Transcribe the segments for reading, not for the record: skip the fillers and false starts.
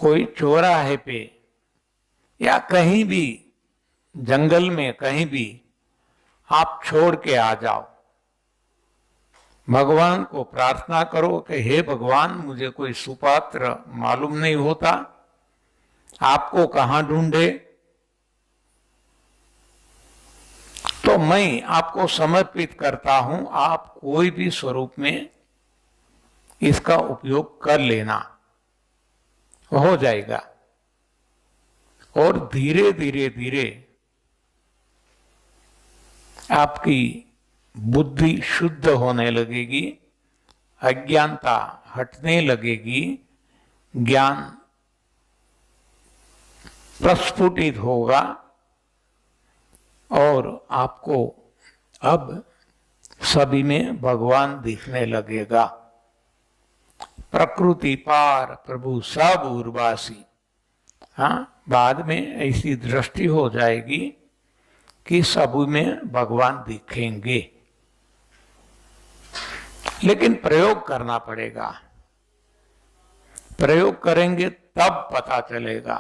कोई चौराहे पे या कहीं भी जंगल में कहीं भी आप छोड़ के आ जाओ, भगवान को प्रार्थना करो कि हे भगवान, मुझे कोई सुपात्र मालूम नहीं होता, आपको कहां ढूंढे, तो मैं आपको समर्पित करता हूं, आप कोई भी स्वरूप में इसका उपयोग कर लेना, हो जाएगा। और धीरे धीरे धीरे आपकी बुद्धि शुद्ध होने लगेगी, अज्ञानता हटने लगेगी, ज्ञान प्रस्फुटित होगा और आपको अब सभी में भगवान दिखने लगेगा। प्रकृति पार प्रभु सब उर्वासी। हाँ, बाद में ऐसी दृष्टि हो जाएगी कि सभी में भगवान दिखेंगे, लेकिन प्रयोग करना पड़ेगा। प्रयोग करेंगे तब पता चलेगा।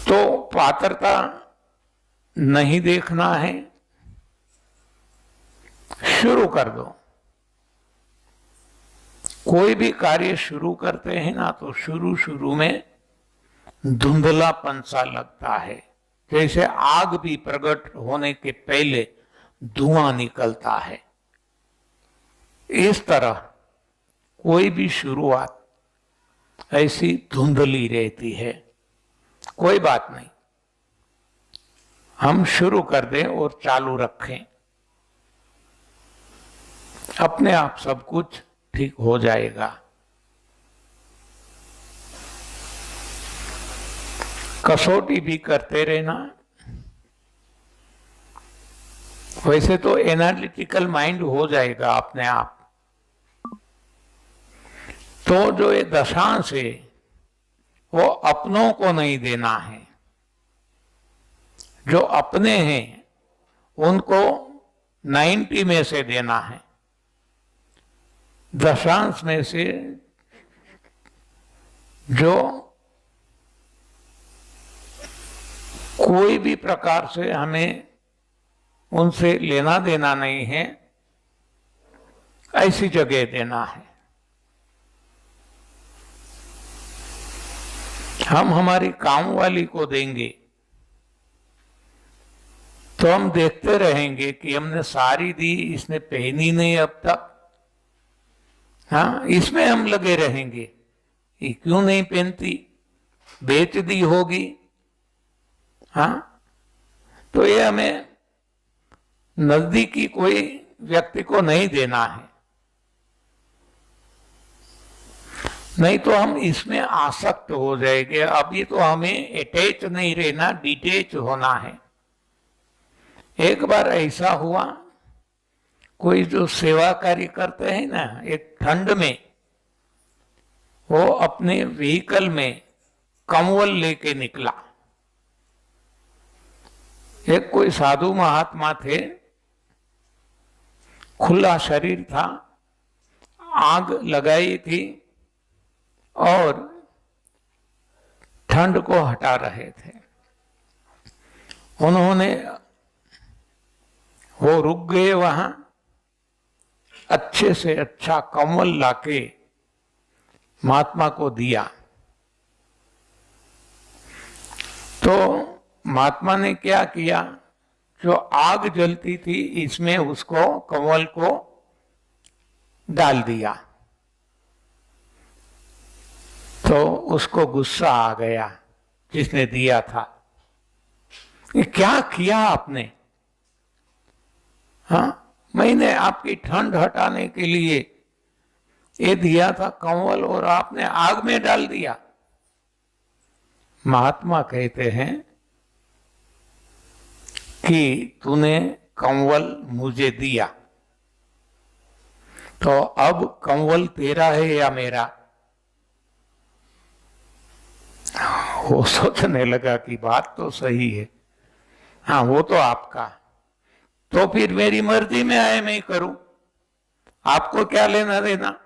तो पात्रता नहीं देखना है, शुरू कर दो। कोई भी कार्य शुरू करते हैं ना, तो शुरू में धुंधलापन सा लगता है, जैसे आग भी प्रकट होने के पहले धुआं निकलता है। इस तरह कोई भी शुरुआत ऐसी धुंधली रहती है। कोई बात नहीं, हम शुरू कर दें और चालू रखें, अपने आप सब कुछ ठीक हो जाएगा। कसौटी भी करते रहना। वैसे तो एनालिटिकल माइंड हो जाएगा अपने आप। तो जो ये दशांश है वो अपनों को नहीं देना है, जो अपने हैं उनको 90 में से देना है। दशांश में से जो कोई भी प्रकार से हमें उनसे लेना देना नहीं है, ऐसी जगह देना है। हम हमारी काम वाली को देंगे तो हम देखते रहेंगे कि हमने साड़ी दी, इसने पहनी नहीं अब तक। हाँ, इसमें हम लगे रहेंगे, ये क्यों नहीं पहनती, बेच दी होगी। हाँ, तो ये हमें नजदीकी कोई व्यक्ति को नहीं देना है, नहीं तो हम इसमें आसक्त हो जाएंगे। अभी तो हमें अटैच नहीं रहना, डिटैच होना है। एक बार ऐसा हुआ, कोई जो सेवा कार्य करते हैं ना, एक ठंड में वो अपने व्हीकल में कंबल लेके निकला। एक कोई साधु महात्मा थे, खुला शरीर था, आग लगाई थी और ठंड को हटा रहे थे। उन्होंने वो रुक गए वहां, अच्छे से अच्छा कंबल लाके महात्मा को दिया। तो महात्मा ने क्या किया, जो आग जलती थी इसमें उसको कंबल को डाल दिया। तो उसको गुस्सा आ गया जिसने दिया था, ये क्या किया आपने? हाँ, मैंने आपकी ठंड हटाने के लिए ये दिया था कंबल और आपने आग में डाल दिया। महात्मा कहते हैं कि तूने कंबल मुझे दिया, तो अब कंबल तेरा है या मेरा? वो सोचने लगा कि बात तो सही है, हाँ वो तो आपका, तो फिर मेरी मर्जी में आए मैं करूं। आपको क्या लेना देना?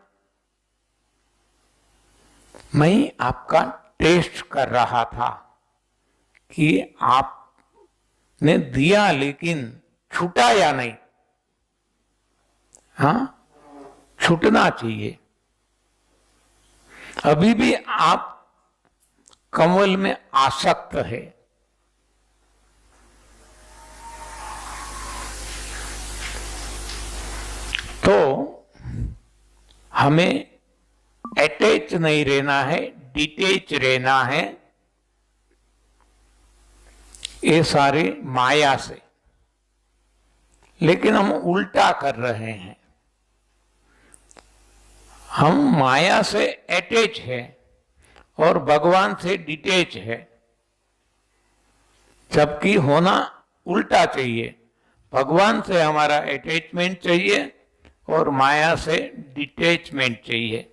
मैं आपका टेस्ट कर रहा था कि आपने दिया लेकिन छूटा या नहीं। हाँ, छूटना चाहिए। अभी भी आप कमल में आसक्त है, तो हमें अटैच नहीं रहना है, डिटेच रहना है ये सारे माया से। लेकिन हम उल्टा कर रहे हैं, हम माया से अटैच है और भगवान से डिटेच है, जबकि होना उल्टा चाहिए। भगवान से हमारा अटैचमेंट चाहिए और माया से डिटैचमेंट चाहिए।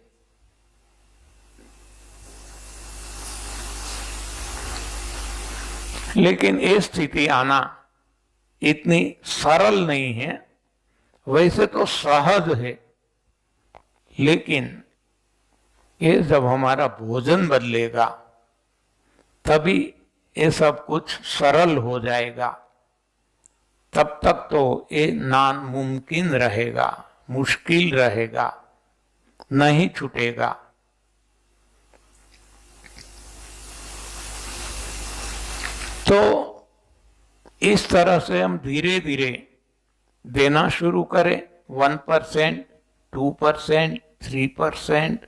लेकिन ये स्थिति आना इतनी सरल नहीं है। वैसे तो सहज है, लेकिन ये जब हमारा भोजन बदलेगा तभी ये सब कुछ सरल हो जाएगा। तब तक तो ये नामुमकिन रहेगा, मुश्किल रहेगा, नहीं छूटेगा। तो इस तरह से हम धीरे धीरे देना शुरू करें। 1%, 2%, 3%,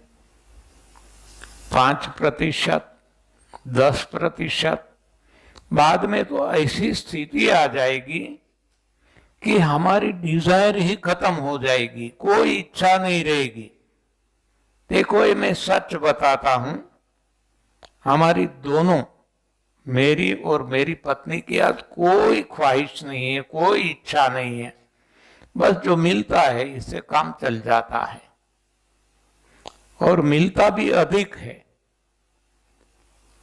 5%, 10%। बाद में तो ऐसी स्थिति आ जाएगी कि हमारी डिजायर ही खत्म हो जाएगी, कोई इच्छा नहीं रहेगी। देखो, ये मैं सच बताता हूं, हमारी दोनों, मेरी और मेरी पत्नी की आज कोई ख्वाहिश नहीं है, कोई इच्छा नहीं है। बस जो मिलता है इससे काम चल जाता है, और मिलता भी अधिक है।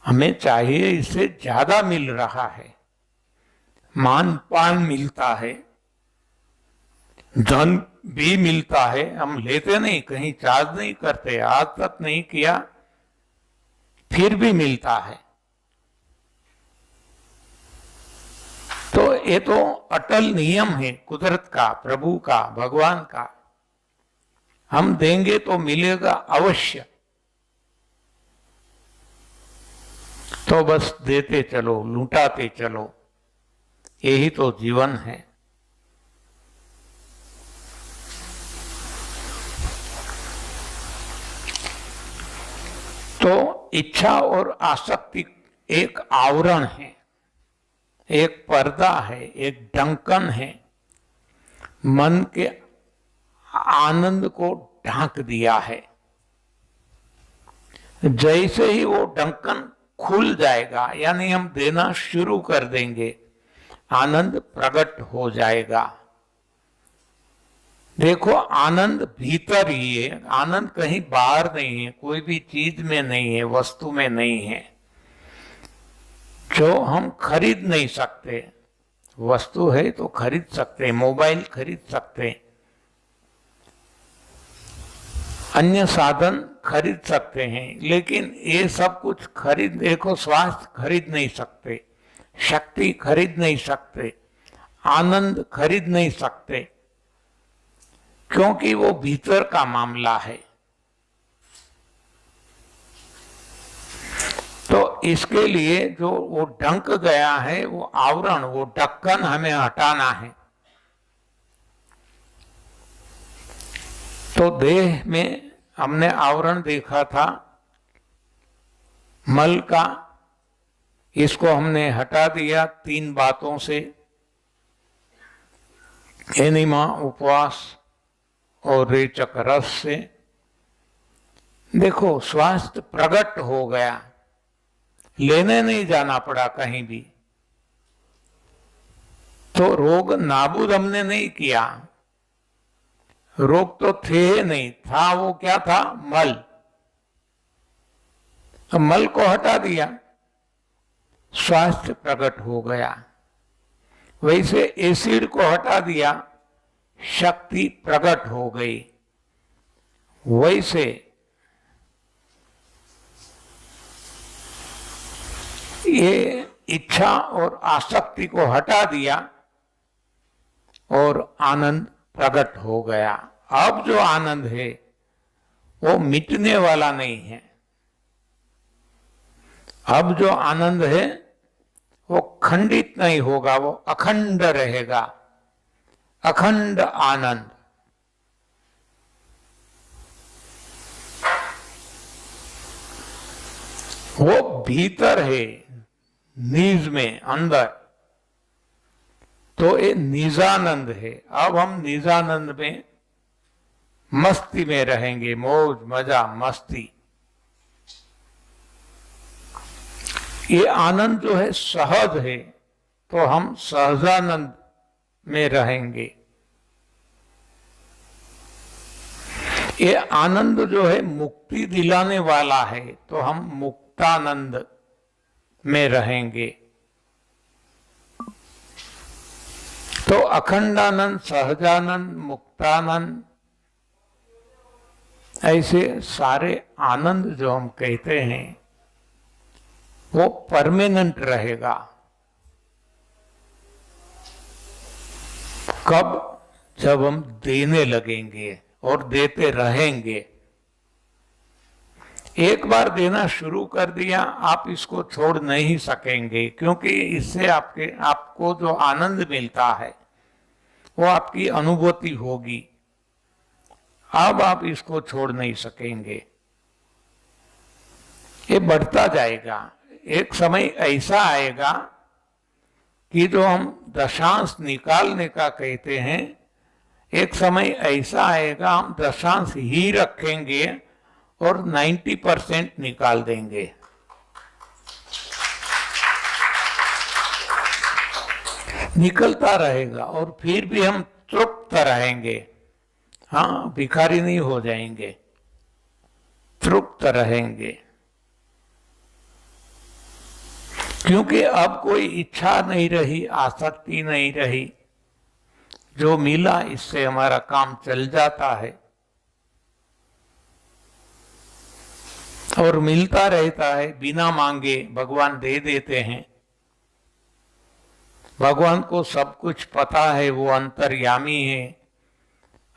हमें चाहिए इससे ज्यादा मिल रहा है, मान पान मिलता है, धन भी मिलता है। हम लेते नहीं, कहीं चार्ज नहीं करते, आज तक नहीं किया, फिर भी मिलता है। तो ये तो अटल नियम है कुदरत का, प्रभु का, भगवान का। हम देंगे तो मिलेगा अवश्य। तो बस देते चलो, लुटाते चलो, यही तो जीवन है। तो इच्छा और आसक्ति एक आवरण है, एक पर्दा है, एक ढक्कन है। मन के आनंद को ढांक दिया है। जैसे ही वो ढक्कन खुल जाएगा, यानी हम देना शुरू कर देंगे, आनंद प्रकट हो जाएगा। देखो, आनंद भीतर ही है, आनंद कहीं बाहर नहीं है, कोई भी चीज में नहीं है, वस्तु में नहीं है जो हम खरीद नहीं सकते। वस्तु है तो खरीद सकते, मोबाइल खरीद सकते, अन्य साधन खरीद सकते हैं, लेकिन ये सब कुछ खरीद, देखो, स्वास्थ्य खरीद नहीं सकते, शक्ति खरीद नहीं सकते, आनंद खरीद नहीं सकते, क्योंकि वो भीतर का मामला है। तो इसके लिए जो वो ढंक गया है, वो आवरण, वो ढक्कन हमें हटाना है। तो देह में हमने आवरण देखा था मल का, इसको हमने हटा दिया 3 बातों से, एनिमा, उपवास और रेचक रस से। देखो, स्वास्थ्य प्रकट हो गया, लेने नहीं जाना पड़ा कहीं भी। तो रोग नाबूद हमने नहीं किया, रोग तो थे नहीं, था वो क्या था, मल। तो मल को हटा दिया, स्वास्थ्य प्रकट हो गया। वैसे एसिड को हटा दिया, शक्ति प्रकट हो गई। वैसे ये इच्छा और आसक्ति को हटा दिया और आनंद प्रकट हो गया। अब जो आनंद है वो मिटने वाला नहीं है। अब जो आनंद है वो खंडित नहीं होगा, वो अखंड रहेगा, अखंड आनंद। वो भीतर है, निज में, अंदर। तो ये निजानंद है। अब हम निजानंद में, मस्ती में रहेंगे, मौज मजा मस्ती। ये आनंद जो है सहज है, तो हम सहजानंद में रहेंगे। ये आनंद जो है मुक्ति दिलाने वाला है, तो हम मुक्तानंद में रहेंगे। तो अखंडानंद, सहजानंद, मुक्तानंद, ऐसे सारे आनंद जो हम कहते हैं वो परमानेंट रहेगा। कब? जब हम देने लगेंगे और देते रहेंगे। एक बार देना शुरू कर दिया, आप इसको छोड़ नहीं सकेंगे, क्योंकि इससे आपको जो आनंद मिलता है वो आपकी अनुभूति होगी। अब आप इसको छोड़ नहीं सकेंगे। ये बढ़ता जाएगा। एक समय ऐसा आएगा कि जो हम दशांश निकालने का कहते हैं, एक समय ऐसा आएगा हम दशांश ही रखेंगे और 90% निकाल देंगे। निकलता रहेगा और फिर भी हम तृप्त रहेंगे। हाँ, भिखारी नहीं हो जाएंगे, तृप्त रहेंगे। क्योंकि अब कोई इच्छा नहीं रही, आसक्ति नहीं रही। जो मिला इससे हमारा काम चल जाता है और मिलता रहता है। बिना मांगे भगवान दे देते हैं। भगवान को सब कुछ पता है, वो अंतर्यामी है।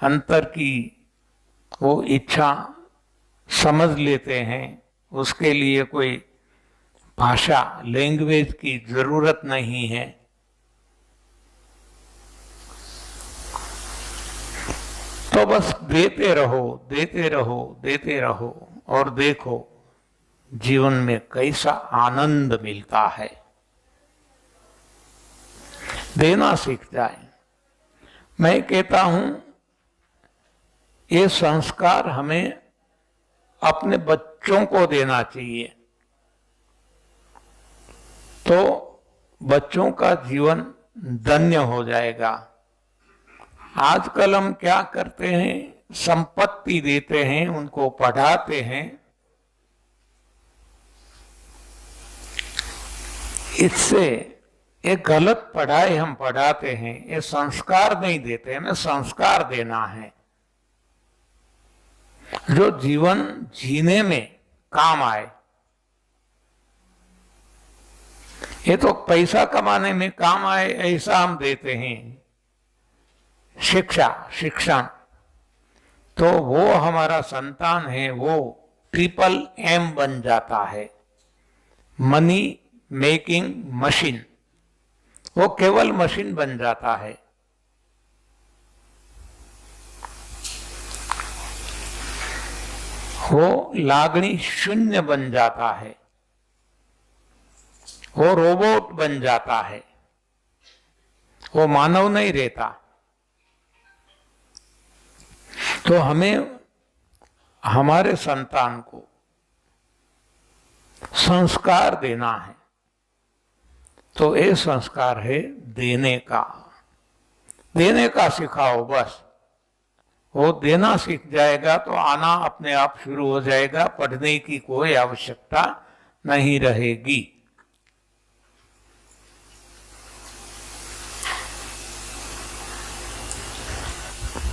अंतर की वो इच्छा समझ लेते हैं। उसके लिए कोई भाषा, लैंग्वेज की जरूरत नहीं है। तो बस देते रहो, देते रहो, देते रहो और देखो जीवन में कैसा आनंद मिलता है। देना सीख जाए। मैं कहता हूं ये संस्कार हमें अपने बच्चों को देना चाहिए, तो बच्चों का जीवन धन्य हो जाएगा। आजकल हम क्या करते हैं, संपत्ति देते हैं, उनको पढ़ाते हैं। इससे एक गलत पढ़ाई हम पढ़ाते हैं। ये संस्कार नहीं देते, हमें संस्कार देना है जो जीवन जीने में काम आए। ये तो पैसा कमाने में काम आए ऐसा हम देते हैं। शिक्षा तो वो हमारा संतान है, वो ट्रिपल M बन जाता है, मनी मेकिंग मशीन। वो केवल मशीन बन जाता है। वो लागणी शून्य बन जाता है। वो रोबोट बन जाता है। वो मानव नहीं रहता। तो हमें हमारे संतान को संस्कार देना है। तो ये संस्कार है देने का। देने का सिखाओ बस। वो देना सीख जाएगा तो आना अपने आप शुरू हो जाएगा। पढ़ने की कोई आवश्यकता नहीं रहेगी।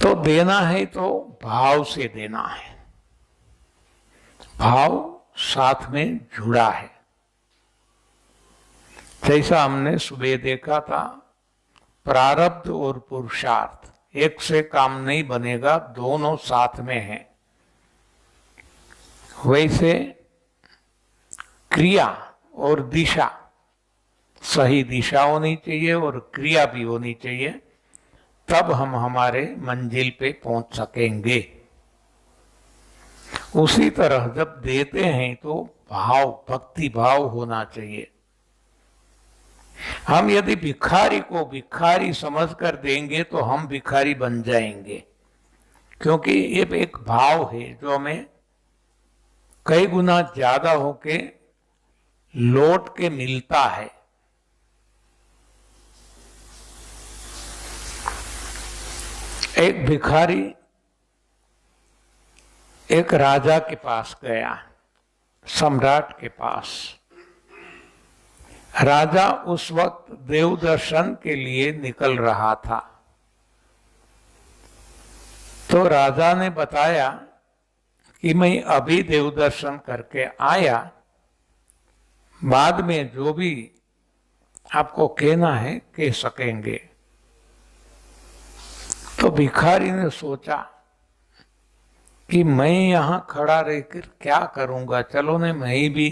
तो देना है तो भाव से देना है। भाव साथ में जुड़ा है। जैसा हमने सुबह देखा था, प्रारब्ध और पुरुषार्थ एक से काम नहीं बनेगा, दोनों साथ में है। वैसे क्रिया और दिशा, सही दिशा होनी चाहिए और क्रिया भी होनी चाहिए, तब हम हमारे मंजिल पे पहुंच सकेंगे। उसी तरह जब देते हैं तो भाव, भक्ति भाव होना चाहिए। हम यदि भिखारी को भिखारी समझकर देंगे तो हम भिखारी बन जाएंगे, क्योंकि ये एक भाव है जो हमें कई गुना ज्यादा होके लौट के मिलता है। एक भिखारी एक राजा के पास गया, सम्राट के पास। राजा उस वक्त देव दर्शन के लिए निकल रहा था। तो राजा ने बताया कि मैं अभी देव दर्शन करके आया, बाद में जो भी आपको कहना है कह सकेंगे। तो भिखारी ने सोचा कि मैं यहां खड़ा रहकर क्या करूंगा, चलो ने मैं भी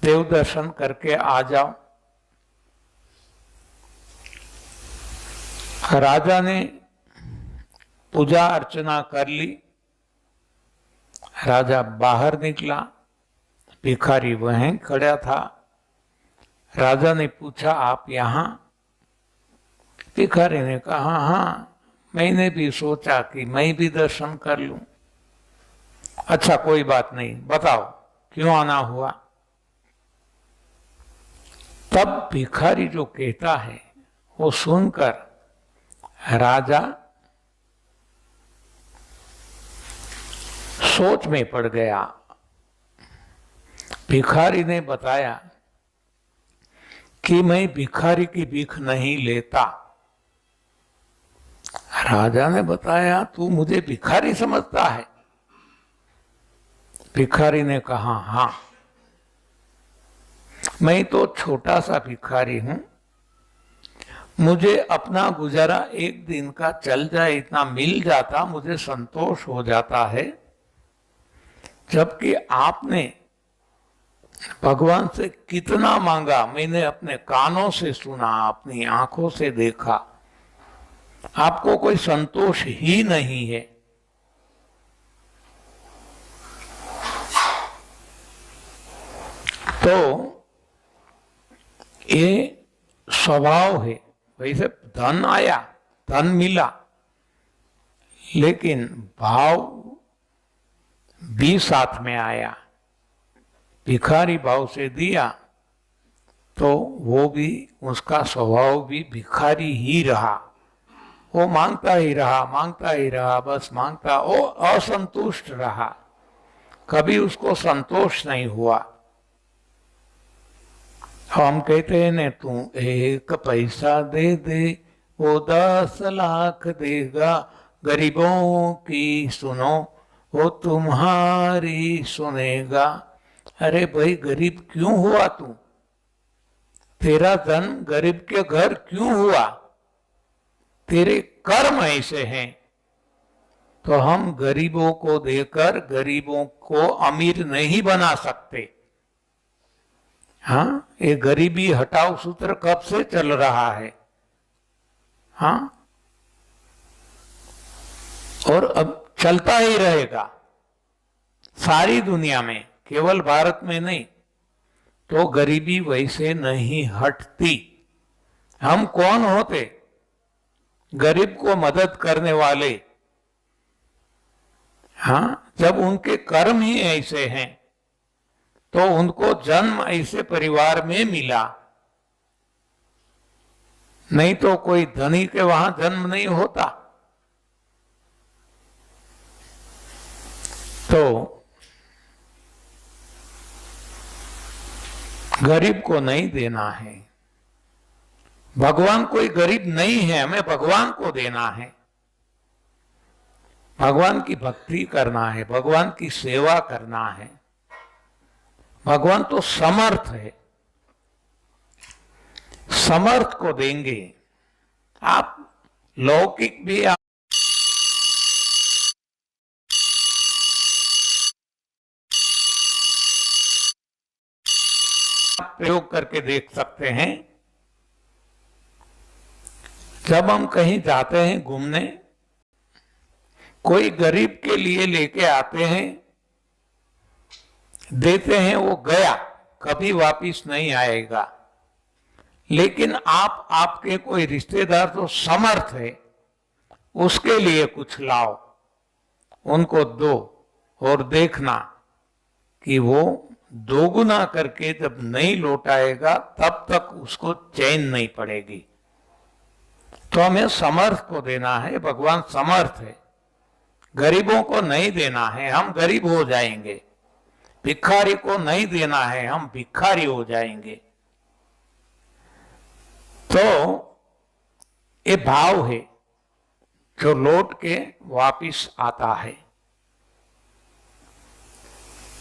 देव दर्शन करके आ जाऊं। राजा ने पूजा अर्चना कर ली, राजा बाहर निकला, भिखारी वहीं खड़ा था। राजा ने पूछा, आप यहां? भिखारी ने कहा, हाँ, मैंने भी सोचा कि मैं भी दर्शन कर लूं। अच्छा, कोई बात नहीं, बताओ क्यों आना हुआ? तब भिखारी जो कहता है वो सुनकर राजा सोच में पड़ गया। भिखारी ने बताया कि मैं भिखारी की भीख नहीं लेता। राजा ने बताया, तू मुझे भिखारी समझता है? भिखारी ने कहा, हाँ, मैं तो छोटा सा भिखारी हूं, मुझे अपना गुजारा एक दिन का चल जाए इतना मिल जाता, मुझे संतोष हो जाता है। जबकि आपने भगवान से कितना मांगा, मैंने अपने कानों से सुना, अपनी आंखों से देखा, आपको कोई संतोष ही नहीं है। तो ये स्वभाव है। वैसे धन आया, धन मिला, लेकिन भाव भी साथ में आया। भिखारी भाव से दिया तो वो भी, उसका स्वभाव भी भिखारी ही रहा। वो मांगता ही रहा, मांगता ही रहा, बस मांगता, वो असंतुष्ट रहा, कभी उसको संतोष नहीं हुआ। हम कहते हैं न, तू 1 पैसा दे दे वो 10 लाख देगा, गरीबों की सुनो वो तुम्हारी सुनेगा। अरे भाई, गरीब क्यों हुआ तू? तेरा धन गरीब के घर क्यों हुआ? तेरे कर्म ऐसे हैं। तो हम गरीबों को देकर गरीबों को अमीर नहीं बना सकते। हाँ, ये गरीबी हटाओ सूत्र कब से चल रहा है? हाँ, और अब चलता ही रहेगा सारी दुनिया में, केवल भारत में नहीं। तो गरीबी वैसे नहीं हटती। हम कौन होते गरीब को मदद करने वाले? हाँ, जब उनके कर्म ही ऐसे हैं तो उनको जन्म ऐसे परिवार में मिला, नहीं तो कोई धनी के वहां जन्म नहीं होता। तो गरीब को नहीं देना है। भगवान कोई गरीब नहीं है, हमें भगवान को देना है। भगवान की भक्ति करना है, भगवान की सेवा करना है। भगवान तो समर्थ है, समर्थ को देंगे। आप लौकिक भी आप प्रयोग करके देख सकते हैं। जब हम कहीं जाते हैं घूमने, कोई गरीब के लिए लेके आते हैं, देते हैं, वो गया, कभी वापिस नहीं आएगा। लेकिन आप आपके कोई रिश्तेदार तो समर्थ है, उसके लिए कुछ लाओ, उनको दो, और देखना कि वो दोगुना करके जब नहीं लौटाएगा तब तक उसको चैन नहीं पड़ेगी। तो हमें समर्थ को देना है, भगवान समर्थ है। गरीबों को नहीं देना है, हम गरीब हो जाएंगे। भिखारी को नहीं देना है, हम भिखारी हो जाएंगे। तो ये भाव है जो लौट के वापिस आता है।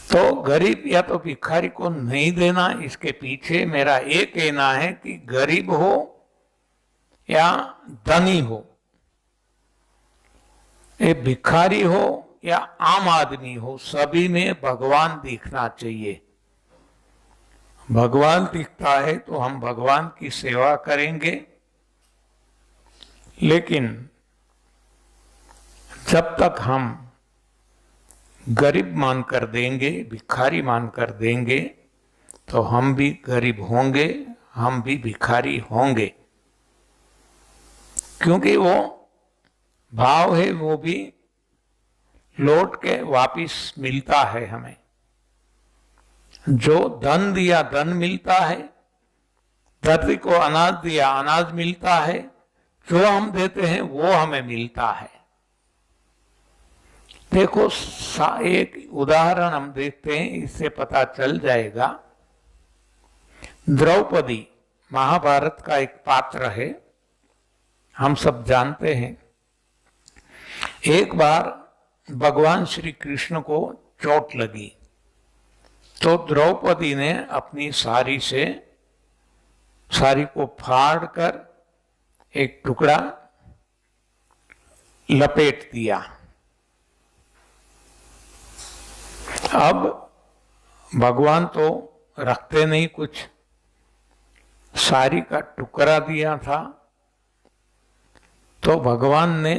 तो गरीब या तो भिखारी को नहीं देना, इसके पीछे मेरा ये कहना है कि गरीब हो या धनी हो, ये भिखारी हो या आम आदमी हो, सभी में भगवान दिखना चाहिए। भगवान दिखता है तो हम भगवान की सेवा करेंगे। लेकिन जब तक हम गरीब मानकर देंगे, भिखारी मानकर देंगे, तो हम भी गरीब होंगे, हम भी भिखारी होंगे। क्योंकि वो भाव है, वो भी लौट के वापिस मिलता है हमें। जो धन दिया धन मिलता है, धरती को अनाज दिया अनाज मिलता है, जो हम देते हैं वो हमें मिलता है। देखो, एक उदाहरण हम देखते हैं, इससे पता चल जाएगा। द्रौपदी महाभारत का एक पात्र है, हम सब जानते हैं। एक बार भगवान श्री कृष्ण को चोट लगी, तो द्रौपदी ने अपनी साड़ी से साड़ी को फाड़कर एक टुकड़ा लपेट दिया। अब भगवान तो रखते नहीं कुछ, साड़ी का टुकड़ा दिया था, तो भगवान ने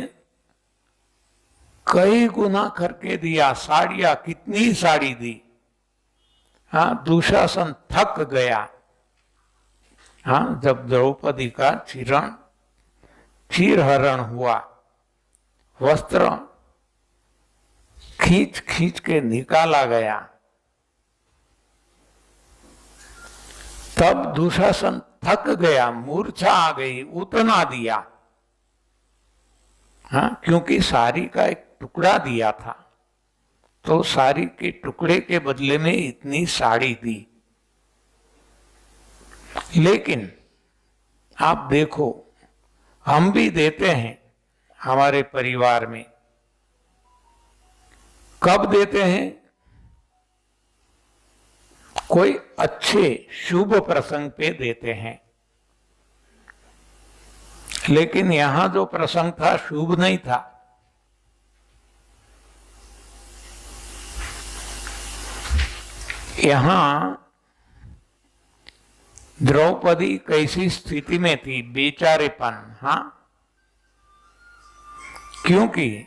कई गुना करके दिया। साड़ियां कितनी साड़ी दी। हाँ, दुशासन थक गया। हाँ, जब द्रौपदी का चीरहरण हुआ, वस्त्र खींच खींच के निकाला गया, तब दुशासन थक गया, मूर्छा आ गई, उतना दिया। हाँ, क्योंकि साड़ी का एक टुकड़ा दिया था, तो साड़ी के टुकड़े के बदले में इतनी साड़ी दी। लेकिन आप देखो, हम भी देते हैं हमारे परिवार में। कब देते हैं? कोई अच्छे शुभ प्रसंग पे देते हैं। लेकिन यहां जो प्रसंग था शुभ नहीं था। यहां द्रौपदी कैसी स्थिति में थी? बेचारेपन। हाँ, क्योंकि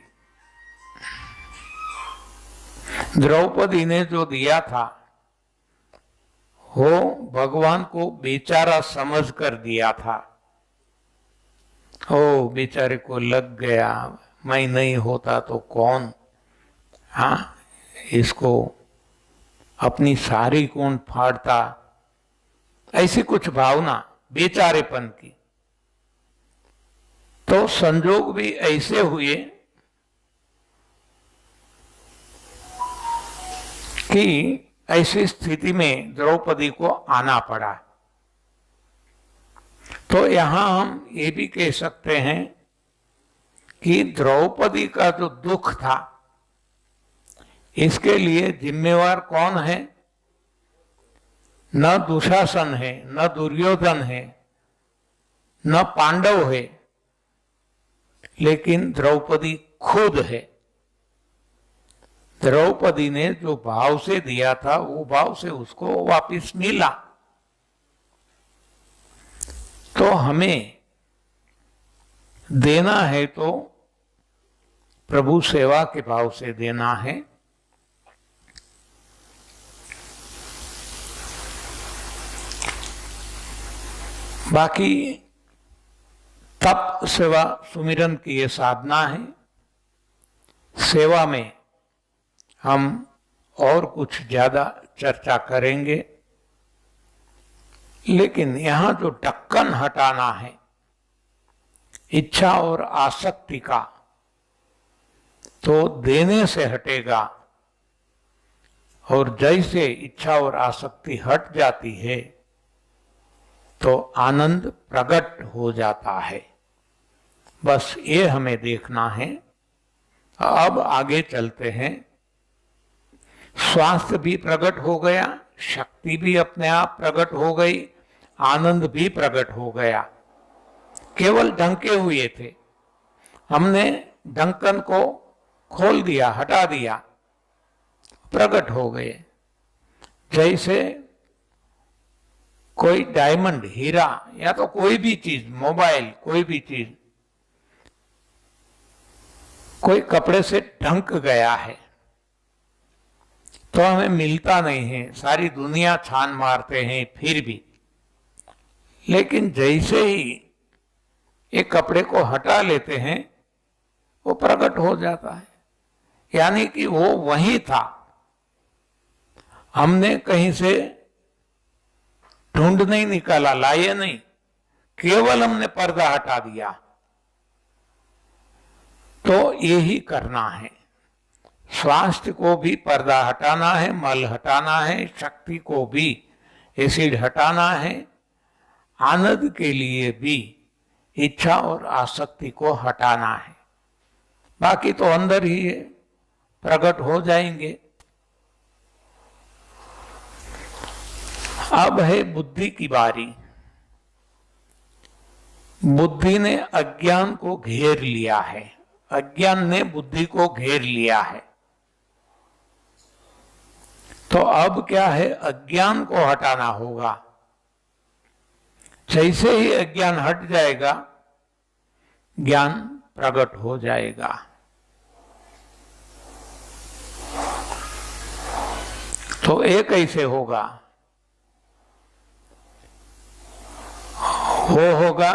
द्रौपदी ने जो दिया था वो भगवान को बेचारा समझकर दिया था। ओ, बेचारे को लग गया, मैं नहीं होता तो कौन, हाँ, इसको अपनी सारी कौन फाड़ता, ऐसी कुछ भावना बेचारेपन की। तो संजोग भी ऐसे हुए कि ऐसी स्थिति में द्रौपदी को आना पड़ा। तो यहां हम ये भी कह सकते हैं कि द्रौपदी का जो दुख था इसके लिए जिम्मेवार कौन है? न दुशासन है, न दुर्योधन है, न पांडव है, लेकिन द्रौपदी खुद है। द्रौपदी ने जो भाव से दिया था वो भाव से उसको वापस मिला। तो हमें देना है तो प्रभु सेवा के भाव से देना है। बाकी तप सेवा सुमिरन की ये साधना है। सेवा में हम और कुछ ज्यादा चर्चा करेंगे, लेकिन यहां जो ढक्कन हटाना है इच्छा और आसक्ति का, तो देने से हटेगा। और जैसे इच्छा और आसक्ति हट जाती है तो आनंद प्रकट हो जाता है। बस ये हमें देखना है। अब आगे चलते हैं। स्वास्थ्य भी प्रकट हो गया, शक्ति भी अपने आप प्रकट हो गई, आनंद भी प्रकट हो गया। केवल ढंके हुए थे, हमने ढक्कन को खोल दिया, हटा दिया, प्रकट हो गए। जैसे कोई डायमंड, हीरा या तो कोई भी चीज, मोबाइल, कोई भी चीज कोई कपड़े से ढंक गया है तो हमें मिलता नहीं है, सारी दुनिया छान मारते हैं फिर भी। लेकिन जैसे ही एक कपड़े को हटा लेते हैं वो प्रकट हो जाता है, यानी कि वो वही था। हमने कहीं से ढूंढ नहीं निकाला, लाए नहीं, केवल हमने पर्दा हटा दिया। तो यही करना है। स्वास्थ्य को भी पर्दा हटाना है, मल हटाना है, शक्ति को भी एसिड हटाना है, आनंद के लिए भी इच्छा और आसक्ति को हटाना है। बाकी तो अंदर ही है, प्रकट हो जाएंगे। अब है बुद्धि की बारी। बुद्धि ने अज्ञान को घेर लिया है, अज्ञान ने बुद्धि को घेर लिया है। तो अब क्या है, अज्ञान को हटाना होगा। जैसे ही अज्ञान हट जाएगा ज्ञान प्रकट हो जाएगा। तो ये कैसे होगा? वो होगा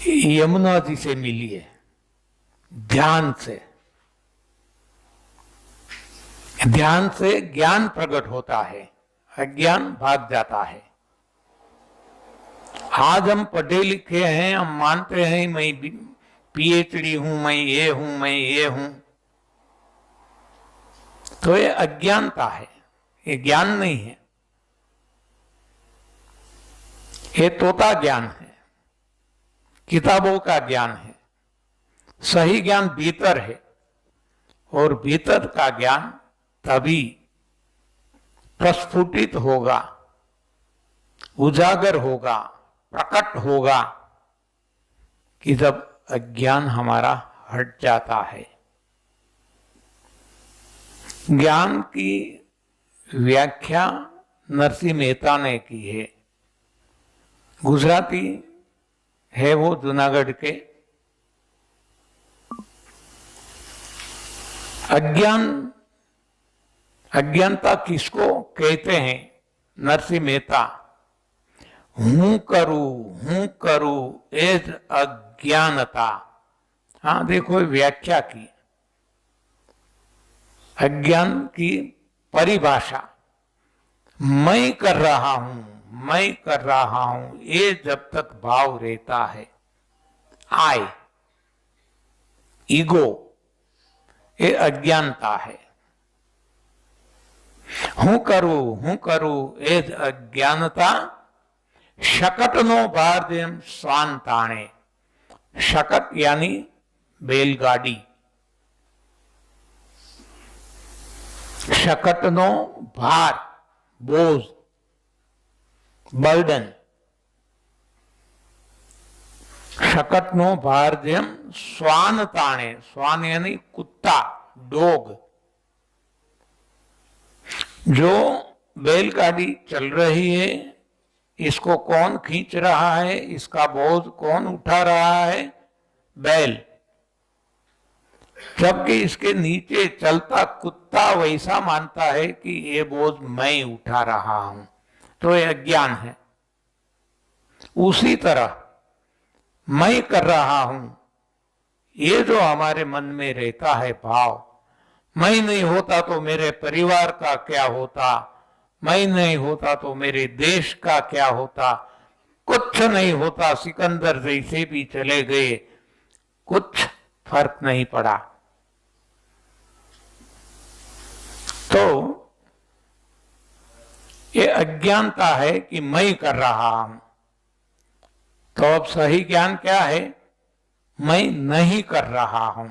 यमुना जी से मिलिए, ध्यान से। ध्यान से ज्ञान प्रकट होता है, अज्ञान भाग जाता है। आज हम पढ़े लिखे हैं, हम मानते हैं मैं पीएचडी हूं, मैं ये हूं, मैं ये हूं, तो ये अज्ञानता है, ये ज्ञान नहीं है। ये तोता ज्ञान है, किताबों का ज्ञान है। सही ज्ञान भीतर है, और भीतर का ज्ञान तभी प्रस्फुटित होगा, उजागर होगा, प्रकट होगा कि जब अज्ञान हमारा हट जाता है। ज्ञान की व्याख्या नरसिंह मेहता ने की है। गुजराती है वो, जूनागढ़ के। अज्ञानता किसको कहते हैं? नरसिंह मेहता, हूं करूं एज अज्ञानता। हाँ, देखो व्याख्या की। अज्ञान की परिभाषा, मैं कर रहा हूं, ये जब तक भाव रहता है, आई, ईगो, ये अज्ञानता है। हूं करूं एज अज्ञानता, शकटनो भारद्यम स्वांताणे। शकट यानी बैलगाड़ी। शकटनो भार, बोझ, बर्डन। शकटनो भारद्यम स्वान ताणे। स्वान यानी कुत्ता, डॉग। जो बैलगाड़ी चल रही है, इसको कौन खींच रहा है, इसका बोझ कौन उठा रहा है? बैल। जबकि इसके नीचे चलता कुत्ता वैसा मानता है कि ये बोझ मैं उठा रहा हूं, तो यह अज्ञान है। उसी तरह मैं कर रहा हूं, ये जो हमारे मन में रहता है भाव, मैं नहीं होता तो मेरे परिवार का क्या होता, मैं नहीं होता तो मेरे देश का क्या होता, कुछ नहीं होता, सिकंदर जैसे भी चले गए, कुछ फर्क नहीं पड़ा। तो ये अज्ञानता है कि मैं कर रहा हूं। तो अब सही ज्ञान क्या है? मैं नहीं कर रहा हूं।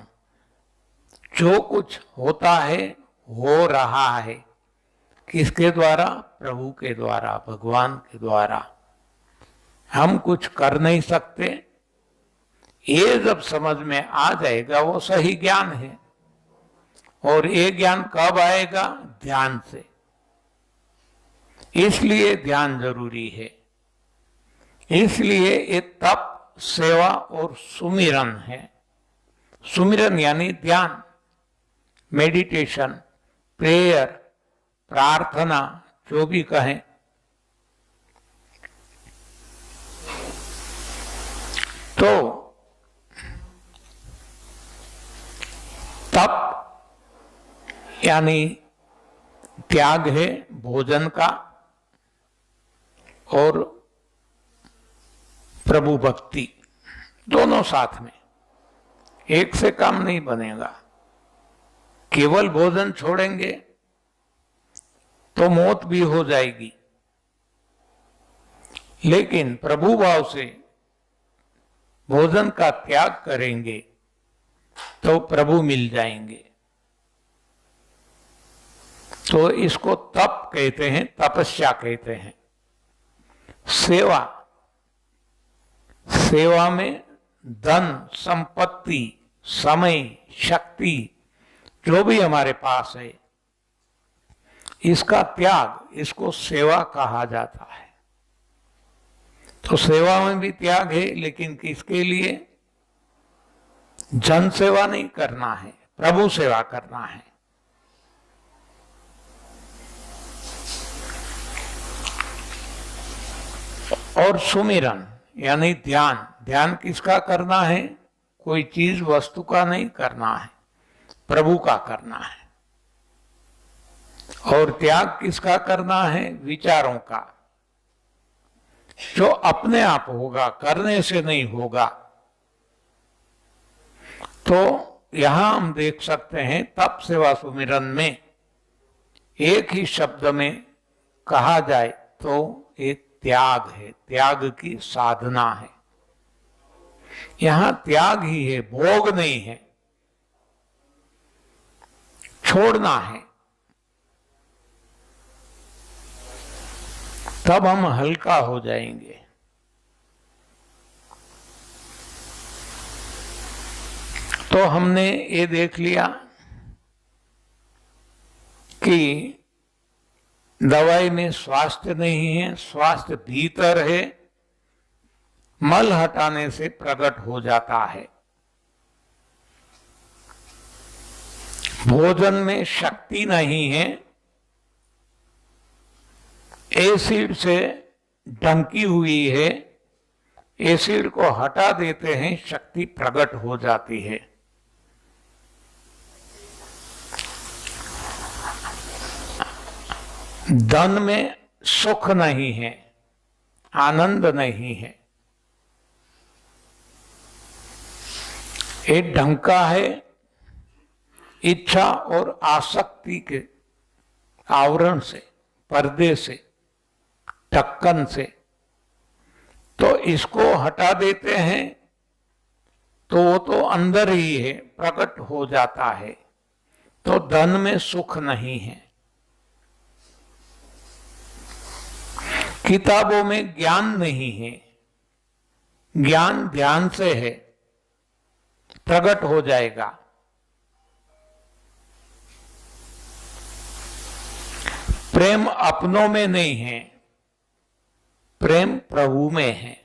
जो कुछ होता है हो रहा है। किसके द्वारा? प्रभु के द्वारा, भगवान के द्वारा। हम कुछ कर नहीं सकते। ये जब समझ में आ जाएगा वो सही ज्ञान है। और ये ज्ञान कब आएगा? ध्यान से। इसलिए ध्यान जरूरी है। इसलिए ये तप, सेवा और सुमिरन है। सुमिरन यानी ध्यान, मेडिटेशन, प्रेयर, प्रार्थना, जो भी कहें। तो तप यानी त्याग है भोजन का, और प्रभु भक्ति, दोनों साथ में। एक से काम नहीं बनेगा। केवल भोजन छोड़ेंगे तो मौत भी हो जाएगी, लेकिन प्रभु भाव से भोजन का त्याग करेंगे तो प्रभु मिल जाएंगे। तो इसको तप कहते हैं, तपस्या कहते हैं। सेवा, सेवा में धन, संपत्ति, समय, शक्ति जो भी हमारे पास है, इसका त्याग, इसको सेवा कहा जाता है। तो सेवा में भी त्याग है, लेकिन किसके लिए? जन सेवा नहीं करना है, प्रभु सेवा करना है। और सुमिरन यानी ध्यान। ध्यान किसका करना है? कोई चीज, वस्तु का नहीं करना है, प्रभु का करना है। और त्याग किसका करना है? विचारों का, जो अपने आप होगा, करने से नहीं होगा। तो यहां हम देख सकते हैं तप, सेवा, सुमिरन में एक ही शब्द में कहा जाए तो एक त्याग है, त्याग की साधना है। यहां त्याग ही है, भोग नहीं है, छोड़ना है। तब हम हल्का हो जाएंगे। तो हमने ये देख लिया कि दवाई में स्वास्थ्य नहीं है, स्वास्थ्य भीतर है, मल हटाने से प्रकट हो जाता है। भोजन में शक्ति नहीं है, एसिड से ढंकी हुई है, एसिड को हटा देते हैं, शक्ति प्रकट हो जाती है। धन में सुख नहीं है, आनंद नहीं है, एक ढंका है इच्छा और आसक्ति के आवरण से, पर्दे से, ढक्कन से। इसको हटा देते हैं तो वो तो अंदर ही है, प्रकट हो जाता है। तो धन में सुख नहीं है, किताबों में ज्ञान नहीं है, ज्ञान ध्यान से है, प्रकट हो जाएगा। प्रेम अपनों में नहीं है, प्रेम प्रभु में है।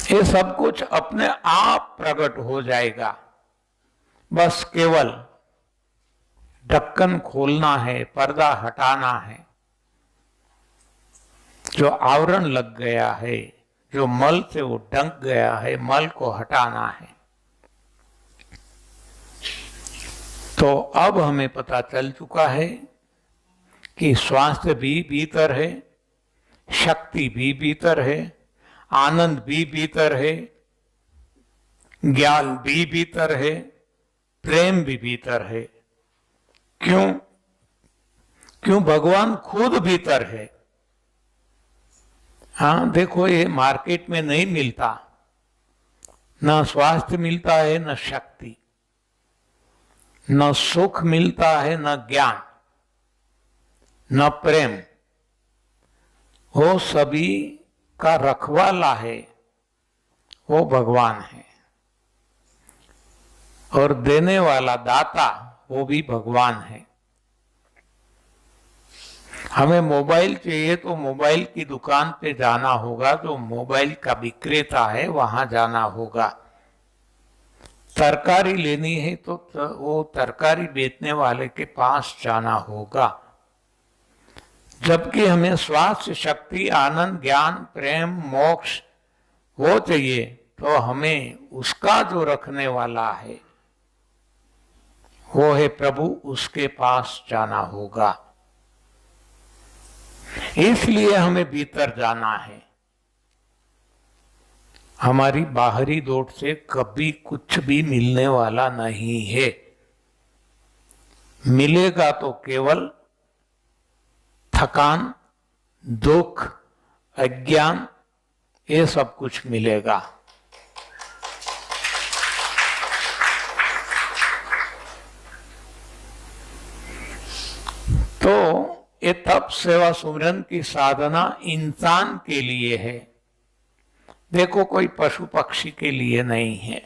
ये सब कुछ अपने आप प्रकट हो जाएगा, बस केवल ढक्कन खोलना है, पर्दा हटाना है। जो आवरण लग गया है, जो मल से वो ढक गया है, मल को हटाना है। तो अब हमें पता चल चुका है कि स्वास्थ्य भी भीतर है, शक्ति भी भीतर है, आनंद भी भीतर है, ज्ञान भी भीतर है, प्रेम भी भीतर है। क्यों? क्यों? भगवान खुद भीतर है। हाँ, देखो, ये मार्केट में नहीं मिलता, ना स्वास्थ्य मिलता है, न शक्ति, न सुख मिलता है, न ज्ञान, न प्रेम। वो सभी का रखवाला है, वो भगवान है। और देने वाला दाता वो भी भगवान है। हमें मोबाइल चाहिए तो मोबाइल की दुकान पे जाना होगा, जो मोबाइल का विक्रेता है वहां जाना होगा। तरकारी लेनी है तो वो तरकारी बेचने वाले के पास जाना होगा। जबकि हमें स्वास्थ्य, शक्ति, आनंद, ज्ञान, प्रेम, मोक्ष वो चाहिए तो हमें उसका जो रखने वाला है वो है प्रभु, उसके पास जाना होगा। इसलिए हमें भीतर जाना है। हमारी बाहरी दौड़ से कभी कुछ भी मिलने वाला नहीं है। मिलेगा तो केवल थकान, दुख, अज्ञान, ये सब कुछ मिलेगा। तो ये तप, सेवा, सुमिरन की साधना इंसान के लिए है। देखो, कोई पशु पक्षी के लिए नहीं है।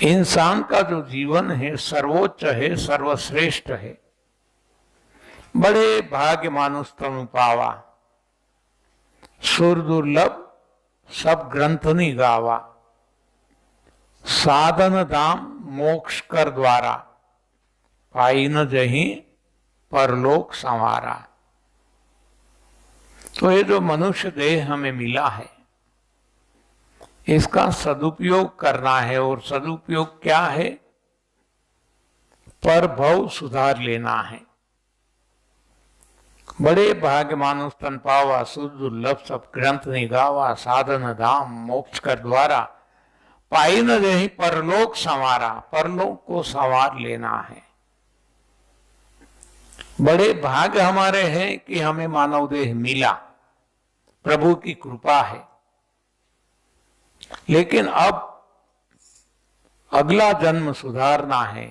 इंसान का जो जीवन है सर्वोच्च है, सर्वश्रेष्ठ है। बड़े भाग्य मानुष तनु पावा, सुर दुर्लभ सब ग्रंथनि गावा। साधन धाम मोक्ष कर द्वारा, पाई न जहीं परलोक संवारा। तो ये जो मनुष्य देह हमें मिला है, इसका सदुपयोग करना है। और सदुपयोग क्या है? पर भव सुधार लेना है। बड़े भाग्य मानुष तन पावा, सुर दुर्लभ सब ग्रंथ निगावा। साधन धाम मोक्ष कर द्वारा, पाई न जहीं परलोक संवारा। परलोक को संवार लेना है। बड़े भाग्य हमारे हैं कि हमें मानव देह मिला, प्रभु की कृपा है। लेकिन अब अगला जन्म सुधारना है,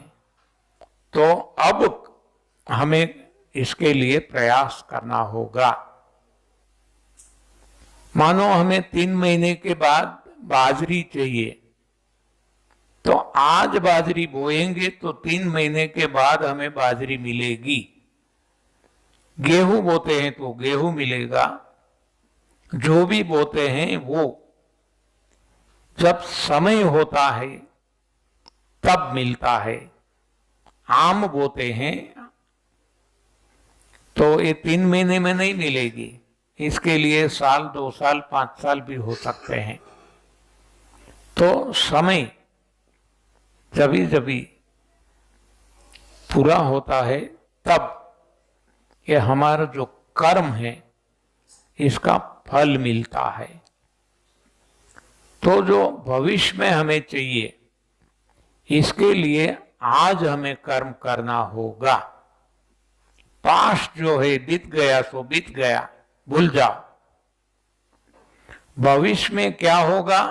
तो अब हमें इसके लिए प्रयास करना होगा। मानो हमें 3 महीने के बाद बाजरी चाहिए, तो आज बाजरी बोएंगे तो 3 महीने के बाद हमें बाजरी मिलेगी। गेहूं बोते हैं तो गेहूं मिलेगा। जो भी बोते हैं वो जब समय होता है तब मिलता है। आम बोते हैं तो ये 3 महीने में नहीं मिलेगी, इसके लिए साल, 2 साल, 5 साल भी हो सकते हैं। तो समय जभी जभी पूरा होता है तब ये हमारा जो कर्म है इसका फल मिलता है। तो जो भविष्य में हमें चाहिए, इसके लिए आज हमें कर्म करना होगा। पास्ट जो है बीत गया सो बीत गया, भूल जाओ। भविष्य में क्या होगा,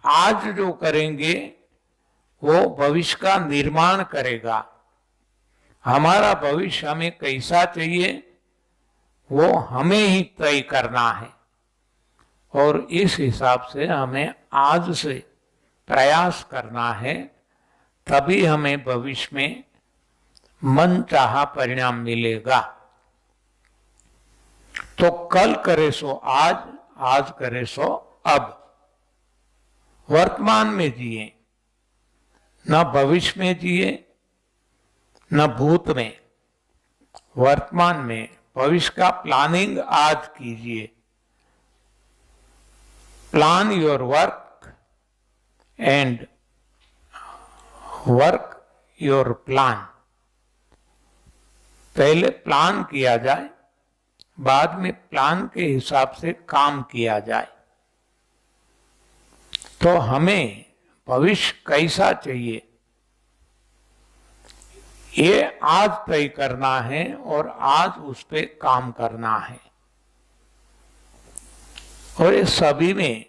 आज जो करेंगे वो भविष्य का निर्माण करेगा। हमारा भविष्य हमें कैसा चाहिए वो हमें ही तय करना है, और इस हिसाब से हमें आज से प्रयास करना है, तभी हमें भविष्य में मनचाहा परिणाम मिलेगा। तो कल करे सो आज, आज करे सो अब। वर्तमान में जिए, न भविष्य में जिए न भूत में, वर्तमान में। भविष्य का प्लानिंग आज कीजिए। Plan your work and work your plan. पहले प्लान किया जाए, बाद में प्लान के हिसाब से काम किया जाए। तो हमें भविष्य कैसा चाहिए ये आज तय करना है और आज उस पे काम करना है। और ये सभी में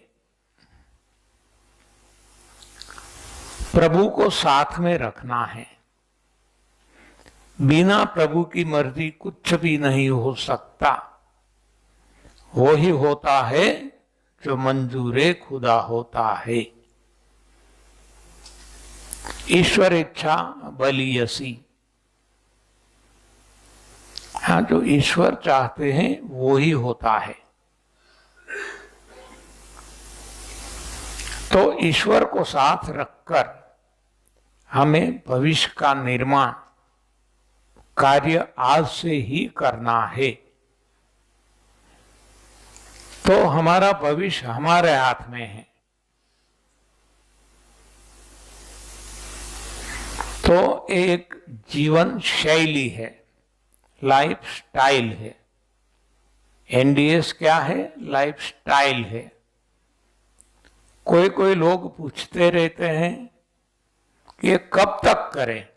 प्रभु को साथ में रखना है। बिना प्रभु की मर्जी कुछ भी नहीं हो सकता। वो ही होता है जो मंजूरे खुदा होता है। ईश्वर इच्छा बलियसी। हाँ, जो ईश्वर चाहते हैं वो ही होता है। तो ईश्वर को साथ रखकर हमें भविष्य का निर्माण कार्य आज से ही करना है। तो हमारा भविष्य हमारे हाथ में है। तो एक जीवन शैली है, लाइफ स्टाइल है। एनडीएस क्या है? लाइफ स्टाइल है। कोई कोई लोग पूछते रहते हैं कि ये कब तक करें।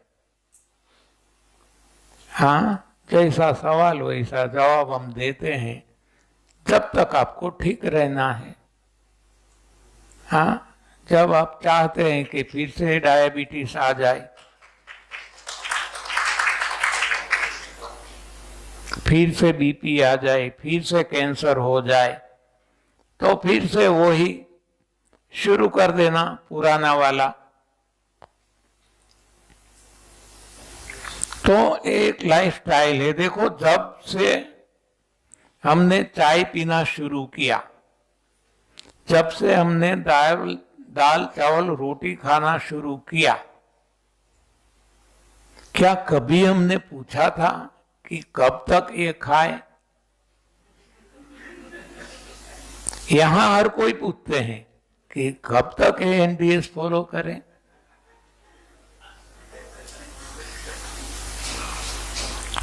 हाँ, जैसा सवाल वैसा जवाब हम देते हैं, जब तक आपको ठीक रहना है। हाँ, जब आप चाहते हैं कि फिर से डायबिटीज आ जाए, फिर से बीपी आ जाए, फिर से कैंसर हो जाए, तो फिर से वही शुरू कर देना पुराना वाला। तो एक लाइफस्टाइल है। देखो, जब से हमने चाय पीना शुरू किया, जब से हमने दाल चावल रोटी खाना शुरू किया, क्या कभी हमने पूछा था कि कब तक ये खाए? यहां हर कोई पूछते हैं कि कब तक ये एनडीएस फॉलो करें।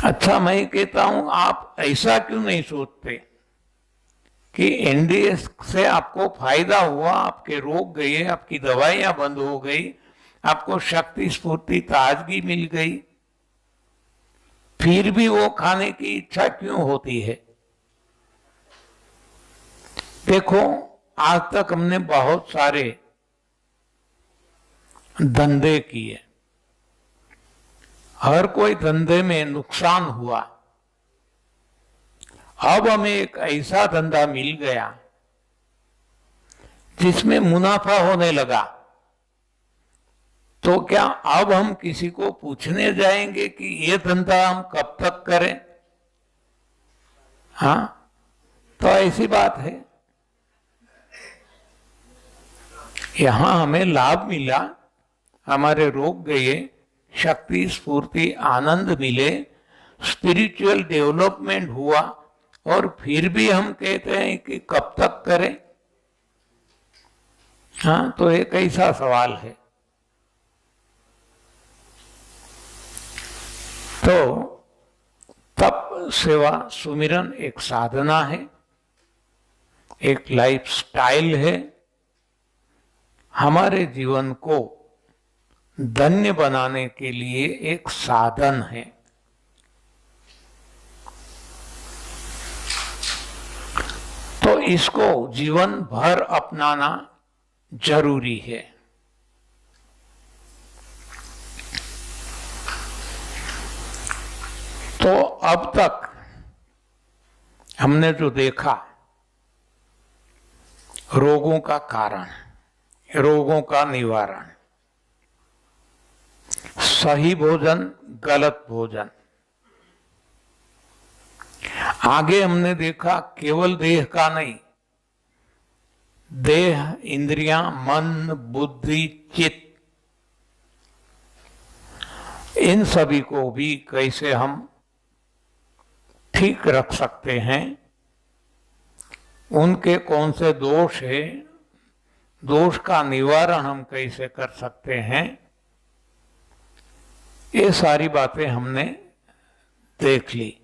अच्छा, मैं कहता हूं, आप ऐसा क्यों नहीं सोचते कि एनडीएस से आपको फायदा हुआ, आपके रोग गए, आपकी दवाइयां बंद हो गई, आपको शक्ति स्फूर्ति ताजगी मिल गई, फिर भी वो खाने की इच्छा क्यों होती है? देखो, आज तक हमने बहुत सारे धंधे किए, हर कोई धंधे में नुकसान हुआ। अब हमें एक ऐसा धंधा मिल गया जिसमें मुनाफा होने लगा, तो क्या अब हम किसी को पूछने जाएंगे कि ये धंधा हम कब तक करें? हाँ, तो ऐसी बात है। यहां हमें लाभ मिला, हमारे रोग गए, शक्ति स्फूर्ति आनंद मिले, स्पिरिचुअल डेवलपमेंट हुआ, और फिर भी हम कहते हैं कि कब तक करें? हाँ, तो एक ऐसा सवाल है। तो तप सेवा सुमिरन एक साधना है, एक लाइफ स्टाइल है, हमारे जीवन को धन्य बनाने के लिए एक साधन है। इसको जीवन भर अपनाना जरूरी है। तो अब तक हमने जो देखा, रोगों का कारण, रोगों का निवारण, सही भोजन, गलत भोजन। आगे हमने देखा केवल देह का नहीं, देह, इंद्रियां, मन, बुद्धि, चित्त, इन सभी को भी कैसे हम ठीक रख सकते हैं, उनके कौन से दोष है, दोष का निवारण हम कैसे कर सकते हैं, ये सारी बातें हमने देख ली।